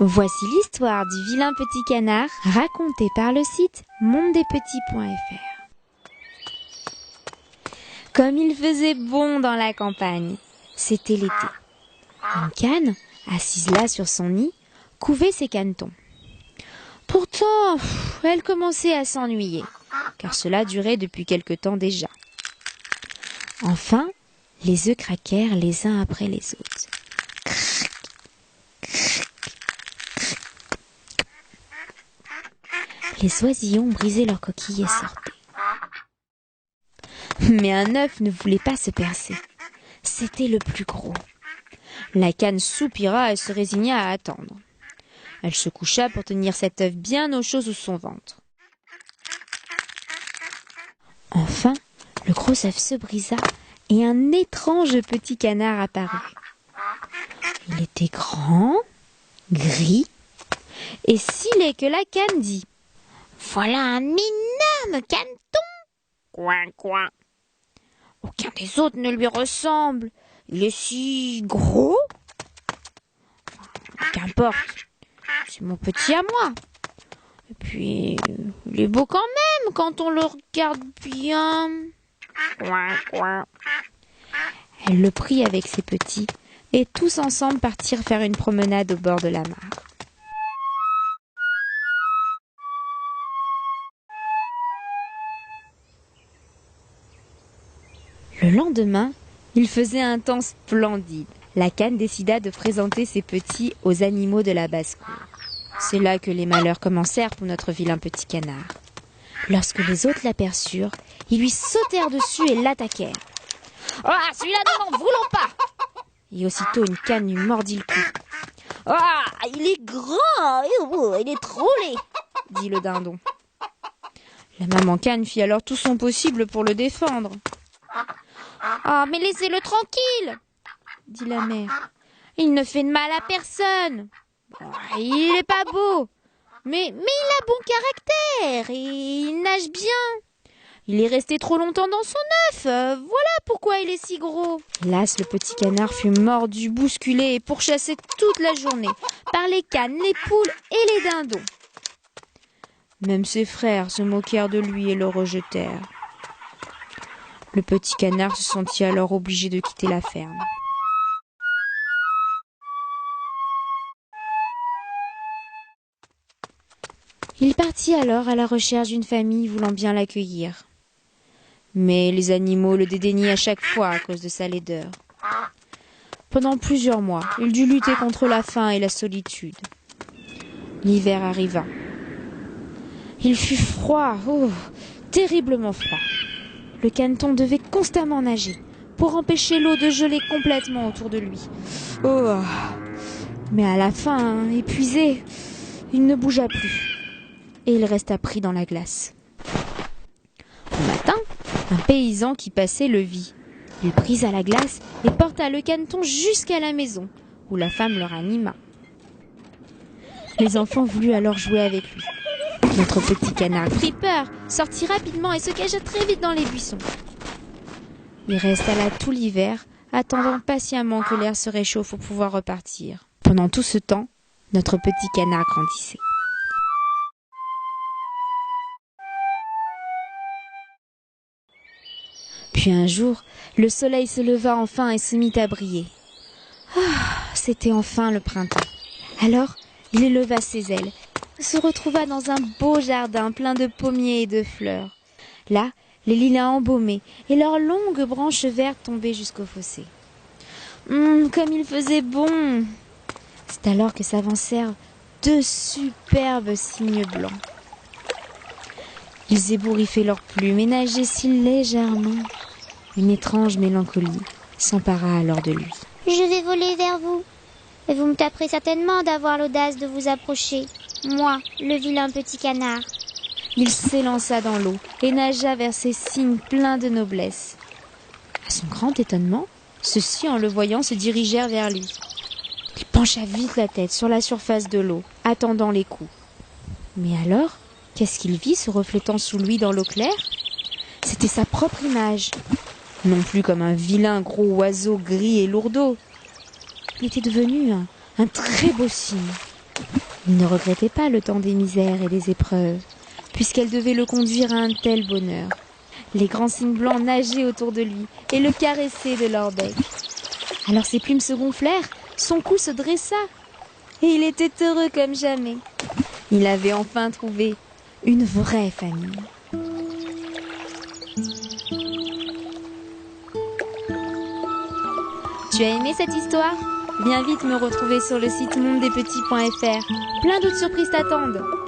Voici l'histoire du vilain petit canard racontée par le site mondedespetits.fr. Comme il faisait bon dans la campagne, c'était l'été. Une canne, assise là sur son nid, couvait ses canetons. Pourtant, elle commençait à s'ennuyer, car cela durait depuis quelque temps déjà. Enfin, les œufs craquèrent les uns après les autres. Les oisillons brisaient leurs coquilles et sortaient. Mais un œuf ne voulait pas se percer. C'était le plus gros. La canne soupira et se résigna à attendre. Elle se coucha pour tenir cet œuf bien au chaud sous son ventre. Enfin, le gros œuf se brisa et un étrange petit canard apparut. Il était grand, gris et si laid que la canne dit « Voilà un énorme caneton !»« Coin, coin !»« Aucun des autres ne lui ressemble. Il est si gros. » »« Qu'importe, c'est mon petit à moi. Et puis, il est beau quand même quand on le regarde bien. » Coin, coin. Elle le prit avec ses petits et tous ensemble partirent faire une promenade au bord de la mare. Le lendemain, il faisait un temps splendide. La canne décida de présenter ses petits aux animaux de la basse-cour. C'est là que les malheurs commencèrent pour notre vilain petit canard. Lorsque les autres l'aperçurent, ils lui sautèrent dessus et l'attaquèrent. « Ah, celui-là, nous n'en voulons pas !» Et aussitôt une canne lui mordit le cou. « Ah, il est grand, il est trop laid !» dit le dindon. La maman canne fit alors tout son possible pour le défendre. « Ah, mais laissez-le tranquille !» dit la mère. « Il ne fait de mal à personne. Il n'est pas beau, mais il a bon caractère et il nage bien. Il est resté trop longtemps dans son œuf, voilà pourquoi il est si gros. » Hélas, le petit canard fut mordu, bousculé et pourchassé toute la journée par les cannes, les poules et les dindons. Même ses frères se moquèrent de lui et le rejetèrent. Le petit canard se sentit alors obligé de quitter la ferme. Il partit alors à la recherche d'une famille voulant bien l'accueillir. Mais les animaux le dédaignaient à chaque fois à cause de sa laideur. Pendant plusieurs mois, il dut lutter contre la faim et la solitude. L'hiver arriva. Il fut froid, terriblement froid. Le caneton devait constamment nager pour empêcher l'eau de geler complètement autour de lui. Mais à la fin, épuisé, il ne bougea plus et il resta pris dans la glace. Au matin, un paysan qui passait le vit. Il brisa la glace et porta le caneton jusqu'à la maison, où la femme le ranima. Les enfants voulurent alors jouer avec lui. Notre petit canard prit peur, sortit rapidement et se cacha très vite dans les buissons. Il resta là tout l'hiver, attendant patiemment que l'air se réchauffe pour pouvoir repartir. Pendant tout ce temps, notre petit canard grandissait. Puis un jour, le soleil se leva enfin et se mit à briller. C'était enfin le printemps. Alors, il éleva ses ailes, se retrouva dans un beau jardin plein de pommiers et de fleurs. Là, les lilas embaumaient et leurs longues branches vertes tombaient jusqu'au fossé. Comme il faisait bon! C'est alors que s'avancèrent 2 superbes cygnes blancs. Ils ébouriffaient leurs plumes et nageaient si légèrement. Une étrange mélancolie s'empara alors de lui. « Je vais voler vers vous, et vous me taperez certainement d'avoir l'audace de vous approcher, moi, le vilain petit canard. » Il s'élança dans l'eau et nagea vers ces cygnes pleins de noblesse. À son grand étonnement, ceux-ci, en le voyant, se dirigèrent vers lui. Il pencha vite la tête sur la surface de l'eau, attendant les coups. Mais alors, qu'est-ce qu'il vit se reflétant sous lui dans l'eau claire ? C'était sa propre image. Non plus comme un vilain gros oiseau gris et lourdeau. Il était devenu un très beau cygne, Il ne regrettait pas le temps des misères et des épreuves, puisqu'elle devait le conduire à un tel bonheur. Les grands cygnes blancs nageaient autour de lui et le caressaient de leur bec. Alors ses plumes se gonflèrent, son cou se dressa, et il était heureux comme jamais. Il avait enfin trouvé une vraie famille. Tu as aimé cette histoire ? Viens vite me retrouver sur le site mondedespetits.fr. Plein d'autres surprises t'attendent.